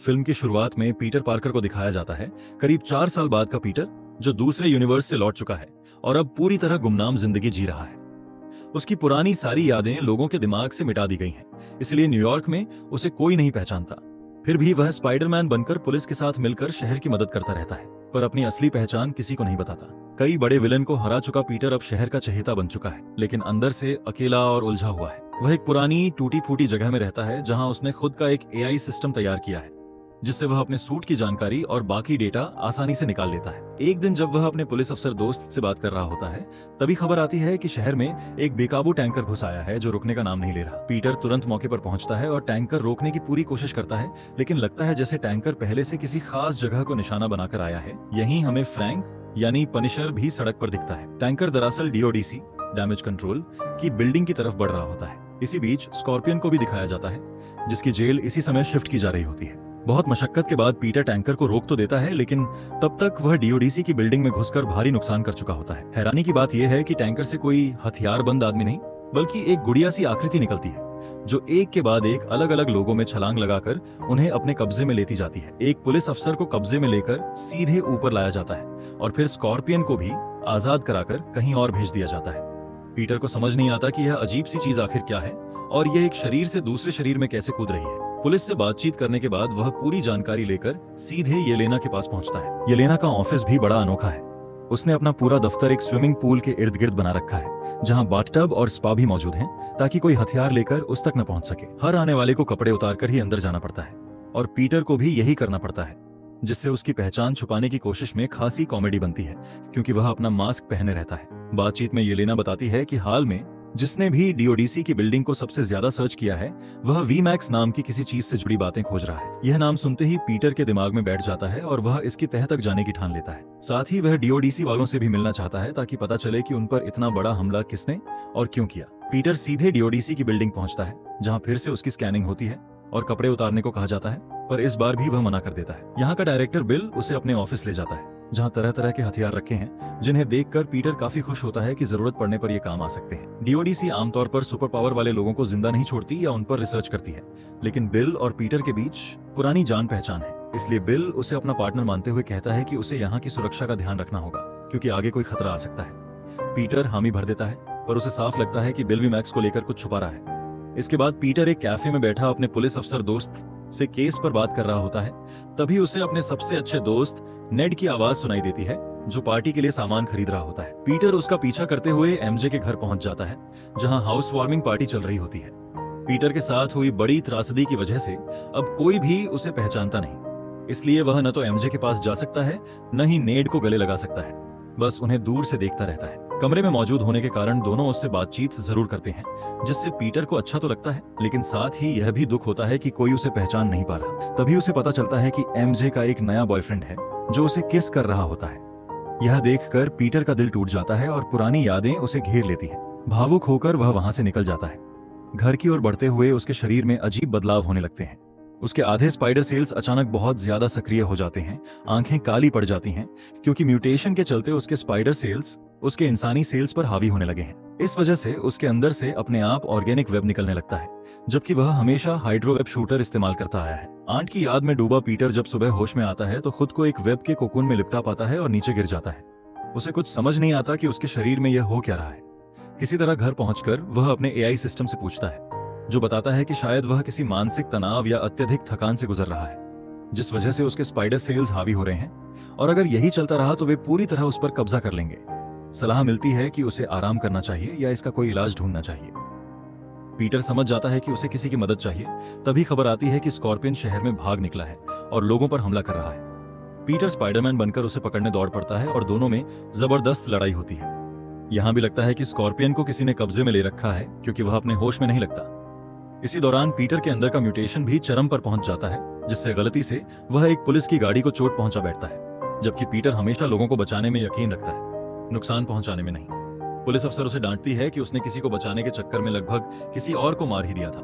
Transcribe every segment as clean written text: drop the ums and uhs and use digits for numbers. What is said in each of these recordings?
Film की शुरुआत में पीटर पार्कर को दिखाया जाता है, करीब 4 साल बाद का पीटर, जो दूसरे यूनिवर्स से लौट चुका है और अब पूरी तरह गुमनाम जिंदगी जी रहा है। उसकी पुरानी सारी यादें लोगों के दिमाग से मिटा दी गई हैं, इसलिए न्यूयॉर्क में उसे कोई नहीं पहचानता। फिर भी वह स्पाइडरमैन बनकर पुलिस के साथ मिलकर शहर की मदद करता रहता है, पर अपनी असली पहचान किसी को नहीं बताता। कई बड़े विलन को हरा चुका पीटर अब शहर का चहेता बन चुका है, लेकिन अंदर से अकेला और उलझा हुआ है। वह एक पुरानी टूटी फूटी जगह में रहता है, जहां उसने खुद का एक एआई सिस्टम तैयार किया है, जिससे वह अपने सूट की जानकारी और बाकी डेटा आसानी से निकाल लेता है। एक दिन जब वह अपने पुलिस अफसर दोस्त से बात कर रहा होता है, तभी खबर आती है कि शहर में एक बेकाबू टैंकर घुस आया है जो रुकने का नाम नहीं ले रहा। पीटर तुरंत मौके पर पहुंचता है और टैंकर रोकने की पूरी कोशिश करता है, लेकिन लगता है जैसे टैंकर पहले से किसी खास जगह को निशाना बनाकर आया है। यहीं हमें फ्रैंक यानी पनिशर भी सड़क पर दिखता है। टैंकर दरअसल डीओडीसी डैमेज कंट्रोल की बिल्डिंग की तरफ बढ़ रहा होता है। इसी बीच स्कॉर्पियन को भी दिखाया जाता है, जिसकी जेल इसी समय शिफ्ट की जा रही होती है। बहुत मशक्कत के बाद पीटर टैंकर को रोक तो देता है, लेकिन तब तक वह डीओडीसी की बिल्डिंग में घुसकर भारी नुकसान कर चुका होता है। हैरानी की बात यह है कि टैंकर से कोई हथियारबंद आदमी नहीं, बल्कि एक गुड़िया सी आकृति निकलती है, जो एक के बाद एक अलग अलग लोगों में छलांग लगाकर उन्हें अपने कब्जे में लेती जाती है। एक पुलिस अफसर को कब्जे में लेकर सीधे ऊपर लाया जाता है और फिर स्कॉर्पियन को भी आजाद कराकर कहीं और भेज दिया जाता है। पीटर को समझ नहीं आता कि यह अजीब सी चीज आखिर क्या है और यह एक शरीर से दूसरे शरीर में कैसे कूद रही है। पुलिस से बातचीत करने के बाद वह पूरी जानकारी लेकर सीधे येलेना के पास पहुंचता है। येलेना का ऑफिस भी बड़ा अनोखा है। उसने अपना पूरा दफ्तर एक स्विमिंग पूल के इर्द गिर्द बना रखा है, जहां बाथटब और स्पा भी मौजूद हैं, ताकि कोई हथियार लेकर उस तक न पहुंच सके। हर आने वाले को कपड़े उतारकर ही अंदर जाना पड़ता है और पीटर को भी यही करना पड़ता है, जिससे उसकी पहचान छुपाने की कोशिश में खासी कॉमेडी बनती है, क्योंकि वह अपना मास्क पहने रहता है। बातचीत में येलेना बताती है कि हाल में जिसने भी डीओडीसी की बिल्डिंग को सबसे ज्यादा सर्च किया है, वह वीमैक्स नाम की किसी चीज से जुड़ी बातें खोज रहा है। यह नाम सुनते ही पीटर के दिमाग में बैठ जाता है और वह इसकी तह तक जाने की ठान लेता है। साथ ही वह डीओडीसी वालों से भी मिलना चाहता है, ताकि पता चले कि उन पर इतना बड़ा हमला किसने और क्यों किया। पीटर सीधे डीओडीसी की बिल्डिंग पहुंचता है, जहां फिर से उसकी स्कैनिंग होती है और कपड़े उतारने को कहा जाता है, पर इस बार भी वह मना कर देता है। यहाँ का डायरेक्टर बिल उसे अपने ऑफिस ले जाता है, जहां तरह तरह के हथियार रखे हैं, जिन्हें देखकर पीटर काफी खुश होता है कि जरूरत पड़ने पर ये काम आ सकते हैं। डीओडीसी आमतौर पर सुपर पावर वाले लोगों को जिंदा नहीं छोड़ती या उन पर रिसर्च करती है, लेकिन बिल और पीटर के बीच पुरानी जान पहचान है, इसलिए बिल उसे अपना पार्टनर मानते हुए कहता है कि उसे यहाँ की सुरक्षा का ध्यान रखना होगा, क्योंकि आगे कोई खतरा आ सकता है। पीटर हामी भर देता है, पर उसे साफ लगता है कि बिल वीमैक्स को लेकर कुछ छुपा रहा है। इसके बाद पीटर एक कैफे में बैठा अपने पुलिस अफसर दोस्त से केस पर बात कर रहा होता है। तभी उसे अपने सबसे अच्छे दोस्त नेड की आवाज सुनाई देती है, जो पार्टी के लिए सामान खरीद रहा होता है। पीटर उसका पीछा करते हुए एमजे के घर पहुंच जाता है, जहां हाउस वार्मिंग पार्टी चल रही होती है। पीटर के साथ हुई बड़ी त्रासदी की वजह से अब कोई भी उसे पहचानता नहीं, इसलिए वह न तो एमजे के पास जा सकता है, न ही नेड को गले लगा सकता है, बस उन्हें दूर से देखता रहता है। कमरे में मौजूद होने के कारण दोनों उससे बातचीत जरूर करते हैं, जिससे पीटर को अच्छा तो लगता है, लेकिन साथ ही यह भी दुख होता है कि कोई उसे पहचान नहीं पा रहा। तभी उसे पता चलता है कि एमजे का एक नया बॉयफ्रेंड है, जो उसे किस कर रहा होता है। यह देखकर पीटर का दिल टूट जाता है और पुरानी यादें उसे घेर लेती हैं। भावुक होकर वह वहां से निकल जाता है। घर की ओर बढ़ते हुए उसके शरीर में अजीब बदलाव होने लगते हैं। उसके आधे स्पाइडर सेल्स अचानक बहुत ज्यादा सक्रिय हो जाते हैं, आंखें काली पड़ जाती हैं, क्योंकि म्यूटेशन के चलते उसके स्पाइडर सेल्स उसके इंसानी सेल्स पर हावी होने लगे हैं। इस वजह से उसके अंदर से अपने आप ऑर्गेनिक वेब निकलने लगता है, जबकि वह हमेशा हाइड्रोवेब शूटर इस्तेमाल करता आया है। आंट की याद में डूबा पीटर जब सुबह होश में आता है, तो खुद को एक वेब के कोकून में लिपटा पाता है और नीचे गिर जाता है। उसे कुछ समझ नहीं आता कि उसके शरीर में यह हो क्या रहा है। किसी तरह घर पहुंचकर वह अपने एआई सिस्टम से पूछता है, जो बताता है कि शायद वह किसी मानसिक तनाव या अत्यधिक थकान से गुजर रहा है, जिस वजह से उसके स्पाइडर सेल्स हावी हो रहे हैं, और अगर यही चलता रहा तो वे पूरी तरह उस पर कब्जा कर लेंगे। सलाह मिलती है कि उसे आराम करना चाहिए या इसका कोई इलाज ढूंढना चाहिए। पीटर समझ जाता है कि उसे किसी की मदद चाहिए। तभी खबर आती है कि स्कॉर्पियन शहर में भाग निकला है और लोगों पर हमला कर रहा है। पीटर स्पाइडरमैन बनकर उसे पकड़ने दौड़ पड़ता है और दोनों में जबरदस्त लड़ाई होती है। यहाँ भी लगता है कि स्कॉर्पियन को किसी ने कब्जे में ले रखा है, क्योंकि वह अपने होश में नहीं लगता। इसी दौरान पीटर के अंदर का म्यूटेशन भी चरम पर पहुंच जाता है, जिससे गलती से वह एक पुलिस की गाड़ी को चोट पहुंचा बैठता है, जबकि पीटर हमेशा लोगों को बचाने में यकीन रखता है, नुकसान पहुंचाने में नहीं। पुलिस अफसर उसे डांटती है कि उसने किसी को बचाने के चक्कर में लगभग किसी और को मार ही दिया था,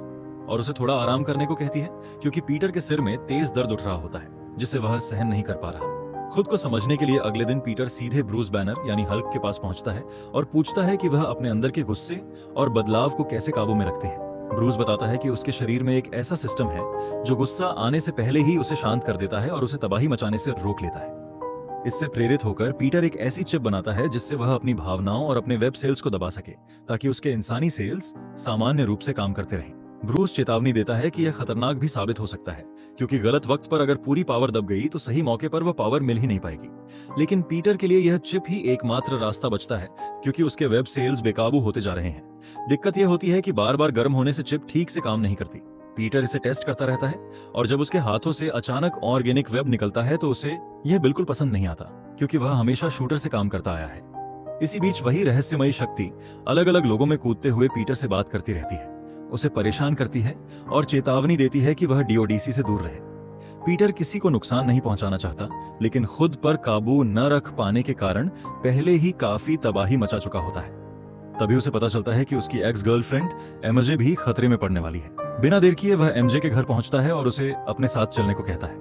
और उसे थोड़ा आराम करने को कहती है, क्योंकि पीटर के सिर में तेज दर्द उठ रहा होता है, जिसे वह सहन नहीं कर पा रहा। खुद को समझने के लिए अगले दिन पीटर सीधे ब्रूस बैनर यानी हल्क के पास पहुंचता है और पूछता है कि वह अपने अंदर के गुस्से और बदलाव को कैसे काबू में रखते हैं। ब्रूस बताता है कि उसके शरीर में एक ऐसा सिस्टम है जो गुस्सा आने से पहले ही उसे शांत कर देता है और उसे तबाही मचाने से रोक लेता है। इससे प्रेरित होकर पीटर एक ऐसी चिप बनाता है जिससे वह अपनी भावनाओं और अपने वेब सेल्स को दबा सके, ताकि उसके इंसानी सेल्स सामान्य रूप से काम करते रहें। ब्रूस चेतावनी देता है कि यह खतरनाक भी साबित हो सकता है, क्योंकि गलत वक्त पर अगर पूरी पावर दब गई तो सही मौके पर वह पावर मिल ही नहीं पाएगी। लेकिन पीटर के लिए यह चिप ही एकमात्र रास्ता बचता है, क्योंकि उसके वेब सेल्स बेकाबू होते जा रहे हैं। दिक्कत यह होती है कि बार बार गर्म होने से चिप ठीक से काम नहीं करती। पीटर इसे टेस्ट करता रहता है, और जब उसके हाथों से अचानक ऑर्गेनिक वेब निकलता है तो उसे यह बिल्कुल पसंद नहीं आता, क्योंकि वह हमेशा शूटर से काम करता आया है। इसी बीच वही रहस्यमयी शक्ति अलग अलग लोगों में कूदते हुए पीटर से बात करती रहती है, उसे परेशान करती है और चेतावनी देती है कि वह डीओडीसी से दूर रहे। पीटर किसी को नुकसान नहीं पहुंचाना चाहता, लेकिन खुद पर काबू न रख पाने के कारण पहले ही काफी तबाही मचा चुका होता है। तभी उसे पता चलता है कि उसकी एक्स गर्लफ्रेंड एमजे भी खतरे में पड़ने वाली है। बिना देर किए वह एमजे के घर पहुंचता है और उसे अपने साथ चलने को कहता है।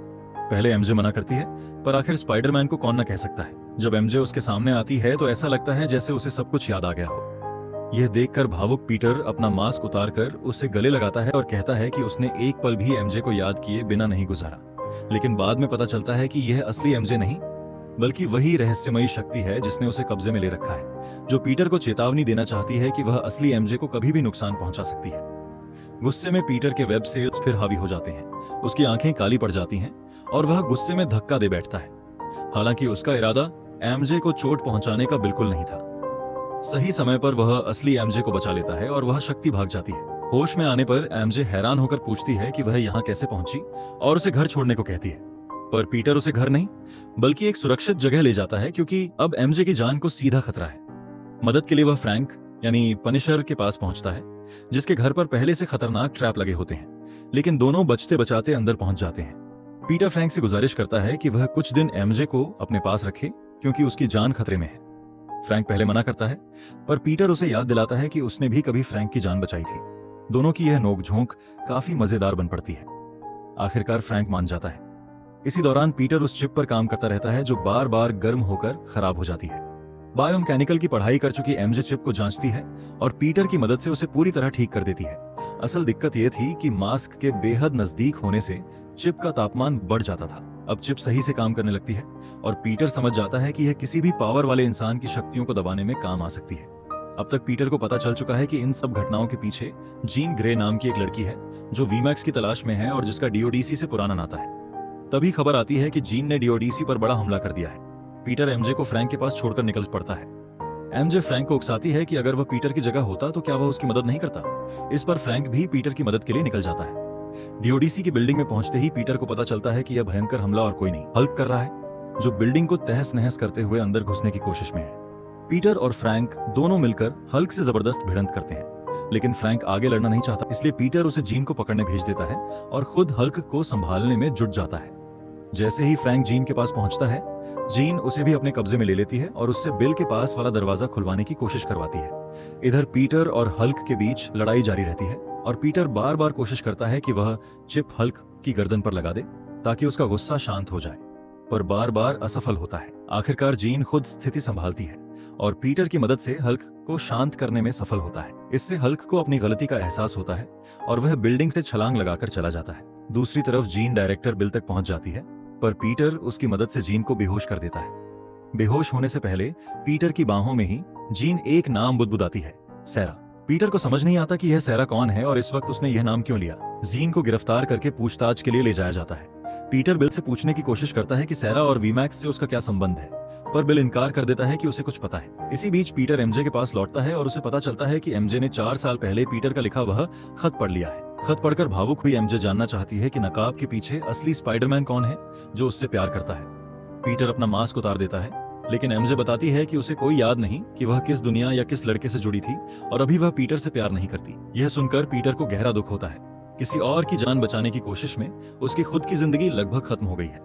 पहले एमजे मना करती है, पर आखिर स्पाइडरमैन को कौन न कह सकता है। जब एमजे उसके सामने आती है तो ऐसा लगता है जैसे उसे सब कुछ याद आ गया हो। यह देखकर भावुक पीटर अपना मास्क उतारकर उसे गले लगाता है और कहता है कि उसने एक पल भी एमजे को याद किए बिना नहीं गुजारा। लेकिन बाद में पता चलता है कि यह असली एमजे नहीं, बल्कि वही रहस्यमयी शक्ति है जिसने उसे कब्जे में ले रखा है, जो पीटर को चेतावनी देना चाहती है कि वह असली एमजे को कभी भी नुकसान पहुंचा सकती है। गुस्से में पीटर के वेब सेल्स फिर हावी हो जाते हैं, उसकी आंखें काली पड़ जाती हैं और वह गुस्से में धक्का दे बैठता है। हालांकि उसका इरादा एमजे को चोट पहुंचाने का बिल्कुल नहीं था। सही समय पर वह असली एमजे को बचा लेता है और वह शक्ति भाग जाती है। होश में आने पर एमजे हैरान होकर पूछती है कि वह यहाँ कैसे पहुंची और उसे घर छोड़ने को कहती है, पर पीटर उसे घर नहीं बल्कि एक सुरक्षित जगह ले जाता है, क्योंकि अब एमजे की जान को सीधा खतरा है। मदद के लिए वह फ्रैंक यानी पनिशर के पास पहुंचता है, जिसके घर पर पहले से खतरनाक ट्रैप लगे होते हैं, लेकिन दोनों बचते बचाते अंदर पहुंच जाते हैं। पीटर फ्रैंक से गुजारिश करता है कि वह कुछ दिन एमजे को अपने पास रखे, क्योंकि उसकी जान खतरे में है। फ्रैंक पहले मना करता है, पर पीटर उसे याद दिलाता है कि उसने भी कभी फ्रैंक की जान बचाई थी। दोनों की यह नोकझोंक काफी मजेदार बन पड़ती है। आखिरकार फ्रैंक मान जाता है। इसी दौरान पीटर उस चिप पर काम करता रहता है जो बार बार गर्म होकर खराब हो जाती है। बायोमैकेनिकल की पढ़ाई कर चुकी एमजे चिप को जांचती है और पीटर की मदद से उसे पूरी तरह ठीक कर देती है। असल दिक्कत यह थी कि मास्क के बेहद नजदीक होने से चिप का तापमान बढ़ जाता था। अब चिप सही से काम करने लगती है और पीटर समझ जाता है कि यह किसी भी पावर वाले इंसान की शक्तियों को दबाने में काम आ सकती है। अब तक पीटर को पता चल चुका है कि इन सब घटनाओं के पीछे जीन ग्रे नाम की एक लड़की है, जो वीमैक्स की तलाश में है और जिसका डीओडीसी से पुराना नाता है। तभी खबर आती है कि जीन ने डीओडीसी पर बड़ा हमला कर दिया है। पीटर एमजे को फ्रैंक के पास छोड़कर निकल पड़ता है। एमजे फ्रैंक को उकसाती है कि अगर वह पीटर की जगह होता तो क्या वह उसकी मदद नहीं करता। इस पर फ्रैंक भी पीटर की मदद के लिए निकल जाता है। डीओडीसी की बिल्डिंग में पहुंचते ही पीटर को पता चलता है कि यह भयंकर हमला और कोई नहीं, हल्क कर रहा है, जो बिल्डिंग को तहस नहस करते हुए अंदर घुसने की कोशिश में है। पीटर और फ्रैंक दोनों मिलकर हल्क से जबरदस्त भिड़ंत करते हैं, लेकिन फ्रैंक आगे लड़ना नहीं चाहता, इसलिए पीटर उसे जीन को पकड़ने भेज देता है और खुद हल्क को संभालने में जुट जाता है। जैसे ही फ्रैंक जीन के पास पहुंचता है, जीन उसे भी अपने कब्जे में ले लेती है और उससे बिल के पास वाला दरवाजा खुलवाने की कोशिश करवाती है। इधर पीटर और हल्क के बीच लड़ाई जारी रहती है और पीटर बार बार कोशिश करता है कि वह चिप हल्क की गर्दन पर लगा दे ताकि उसका गुस्सा शांत हो जाए, पर बार बार असफल होता है। आखिरकार जीन खुद स्थिति संभालती है और पीटर की मदद से हल्क को शांत करने में सफल होता है। इससे हल्क को अपनी गलती का एहसास होता है और वह बिल्डिंग से छलांग लगाकर चला जाता है। दूसरी तरफ जीन डायरेक्टर बिल तक पहुंच जाती है, पर पीटर उसकी मदद से जीन को बेहोश कर देता है। बेहोश होने से पहले पीटर की बाहों में ही जीन एक नाम बुदबुदाती है, सैरा। पीटर को समझ नहीं आता कि यह सैरा कौन है और इस वक्त उसने यह नाम क्यों लिया। जीन को गिरफ्तार करके पूछताछ के लिए ले जाया जाता है। पीटर बिल से पूछने की कोशिश करता है कि सैरा और वीमैक्स से उसका क्या संबंध है, पर बिल इनकार कर देता है कि उसे कुछ पता है। इसी बीच पीटर एमजे के पास लौटता है और उसे पता चलता है कि एमजे ने 4 साल पहले पीटर का लिखा वह खत पढ़ लिया है। खत पढ़कर भावुक हुई एमजे जानना चाहती है कि नकाब के पीछे असली स्पाइडरमैन कौन है जो उससे प्यार करता है। पीटर अपना मास्क उतार देता है, लेकिन एमजे बताती है कि उसे कोई याद नहीं कि वह किस दुनिया या किस लड़के से जुड़ी थी और अभी वह पीटर से प्यार नहीं करती। यह सुनकर पीटर को गहरा दुख होता है। किसी और की जान बचाने की कोशिश में उसकी खुद की जिंदगी लगभग खत्म हो गई है।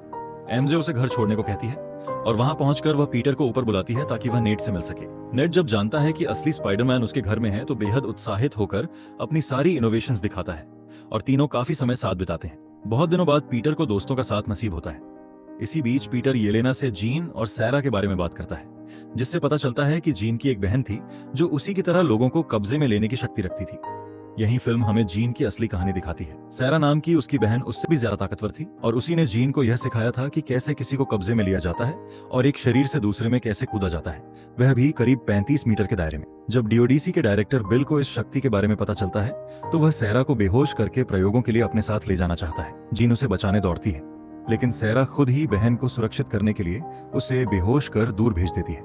एमजे उसे घर छोड़ने को कहती है और वहां पहुंचकर वह पीटर को ऊपर बुलाती है ताकि वह नेट से मिल सके। नेट जब जानता है कि असली स्पाइडरमैन उसके घर में है तो बेहद उत्साहित होकर अपनी सारी इनोवेशंस दिखाता है और तीनों काफी समय साथ बिताते हैं। बहुत दिनों बाद पीटर को दोस्तों का साथ नसीब होता है। इसी बीच पीटर येलेना से जीन और सैरा के बारे में बात करता है, जिससे पता चलता है कि जीन की एक बहन थी जो उसी की तरह लोगों को कब्जे में लेने की शक्ति रखती थी। यही फिल्म हमें जीन की असली कहानी दिखाती है। सैरा नाम की उसकी बहन उससे भी ज्यादा ताकतवर थी और उसी ने जीन को यह सिखाया था कि कैसे किसी को कब्जे में लिया जाता है और एक शरीर से दूसरे में कैसे कूदा जाता है, वह भी करीब 35 मीटर के दायरे में। जब डीओडीसी के डायरेक्टर बिल को इस शक्ति के बारे में पता चलता है तो वह सैरा को बेहोश करके प्रयोगों के लिए अपने साथ ले जाना चाहता है। जीन उसे बचाने दौड़ती है, लेकिन सैरा खुद ही बहन को सुरक्षित करने के लिए उसे बेहोश कर दूर भेज देती है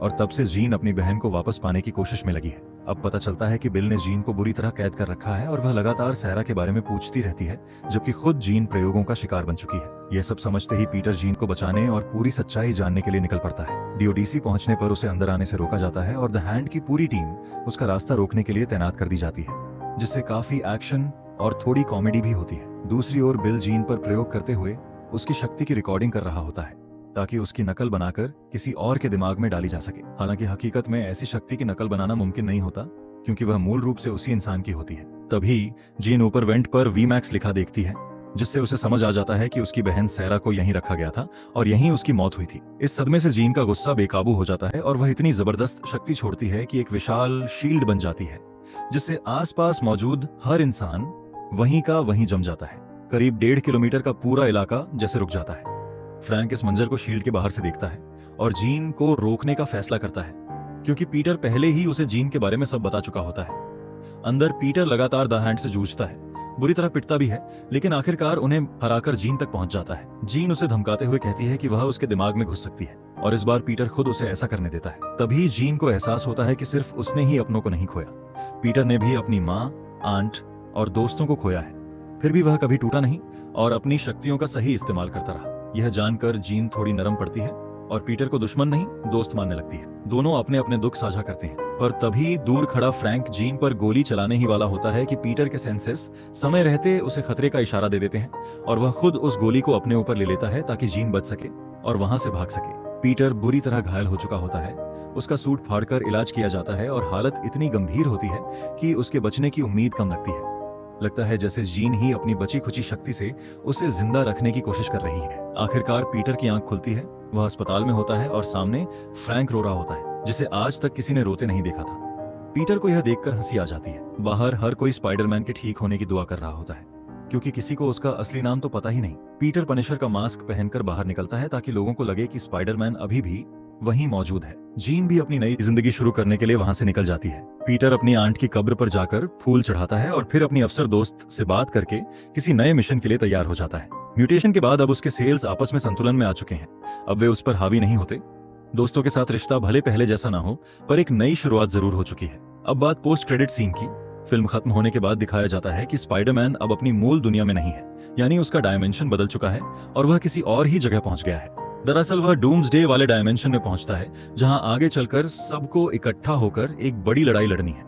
और तब से जीन अपनी बहन को वापस पाने की कोशिश में लगी है। अब पता चलता है कि बिल ने जीन को बुरी तरह कैद कर रखा है और वह लगातार सैरा के बारे में पूछती रहती है, जबकि खुद जीन प्रयोगों का शिकार बन चुकी है। यह सब समझते ही पीटर जीन को बचाने और पूरी सच्चाई जानने के लिए निकल पड़ता है। डीओडीसी पहुंचने पर उसे अंदर आने से रोका जाता है और द हैंड की पूरी टीम उसका रास्ता रोकने के लिए तैनात कर दी जाती है, जिससे काफी एक्शन और थोड़ी कॉमेडी भी होती है। दूसरी ओर बिल जीन पर प्रयोग करते हुए उसकी शक्ति की रिकॉर्डिंग कर रहा होता है ताकि उसकी नकल बनाकर किसी और के दिमाग में डाली जा सके। हालांकि हकीकत में ऐसी शक्ति की नकल बनाना मुमकिन नहीं होता, क्योंकि वह मूल रूप से उसी इंसान की होती है। तभी जीन ऊपर वेंट पर वीमैक्स लिखा देखती है, जिससे उसे समझ आ जाता है कि उसकी बहन सैरा को यहीं रखा गया था और यहीं उसकी मौत हुई थी। इस सदमे से जीन का गुस्सा बेकाबू हो जाता है और वह इतनी जबरदस्त शक्ति छोड़ती है कि एक विशाल शील्ड बन जाती है, जिससे आसपास मौजूद हर इंसान वहीं का वहीं जम जाता है। करीब 1.5 किलोमीटर का पूरा इलाका जैसे रुक जाता है। फ्रैंक इस मंजर को शील्ड के बाहर से देखता है और जीन को रोकने का फैसला करता है, क्योंकि पीटर पहले ही उसे जीन के बारे में सब बता चुका होता है। अंदर पीटर लगातार द हैंड से जूझता है, बुरी तरह पिटता भी है, लेकिन आखिरकार उन्हें हराकर जीन तक पहुंच जाता है। जीन उसे धमकाते हुए कहती है कि वह उसके दिमाग में घुस सकती है और इस बार पीटर खुद उसे ऐसा करने देता है। तभी जीन को एहसास होता है कि सिर्फ उसने ही अपनों को नहीं खोया, पीटर ने भी अपनी माँ, आंट और दोस्तों को खोया है। फिर भी वह कभी टूटा नहीं और अपनी शक्तियों का सही इस्तेमाल करता रहा। यह जानकर जीन थोड़ी नरम पड़ती है और पीटर को दुश्मन नहीं दोस्त मानने लगती है। दोनों अपने अपने दुख साझा करते हैं, पर तभी दूर खड़ा फ्रैंक जीन पर गोली चलाने ही वाला होता है कि पीटर के सेंसेस समय रहते उसे खतरे का इशारा दे देते हैं और वह खुद उस गोली को अपने ऊपर ले लेता है ताकि जीन बच सके और वहां से भाग सके। पीटर बुरी तरह घायल हो चुका होता है, उसका सूट फाड़कर इलाज किया जाता है और हालत इतनी गंभीर होती है कि उसके बचने की उम्मीद कम लगती है। लगता है जैसे जीन ही अपनी बची खुची शक्ति से उसे जिंदा रखने की कोशिश कर रही है। आखिरकार पीटर की आंख खुलती है, वह अस्पताल में होता है और सामने फ्रैंक रो रहा होता है, जिसे आज तक किसी ने रोते नहीं देखा था। पीटर को यह देखकर हंसी आ जाती है। बाहर हर कोई स्पाइडरमैन के ठीक होने की दुआ कर रहा होता है, क्योंकि किसी को उसका असली नाम तो पता ही नहीं। पीटर पनिशर का मास्क पहनकर बाहर निकलता है ताकि लोगों को लगे कि स्पाइडरमैन अभी भी वहीं मौजूद है। जीन भी अपनी नई जिंदगी शुरू करने के लिए वहां से निकल जाती है। पीटर अपनी आंट की कब्र पर जाकर फूल चढ़ाता है और फिर अपनी अफसर दोस्त से बात करके किसी नए मिशन के लिए तैयार हो जाता है। म्यूटेशन के बाद अब उसके सेल्स आपस में संतुलन में आ चुके हैं, अब वे उस पर हावी नहीं होते। दोस्तों के साथ रिश्ता भले पहले जैसा ना हो, पर एक नई शुरुआत जरूर हो चुकी है। अब बात पोस्ट क्रेडिट सीन की। फिल्म खत्म होने के बाद दिखाया जाता है कि स्पाइडरमैन अब अपनी मूल दुनिया में नहीं है, यानी उसका डायमेंशन बदल चुका है और वह किसी और ही जगह पहुंच गया है। दरअसल वह डूम्सडे वाले डायमेंशन में पहुंचता है, जहां आगे चलकर सबको इकट्ठा होकर एक बड़ी लड़ाई लड़नी है।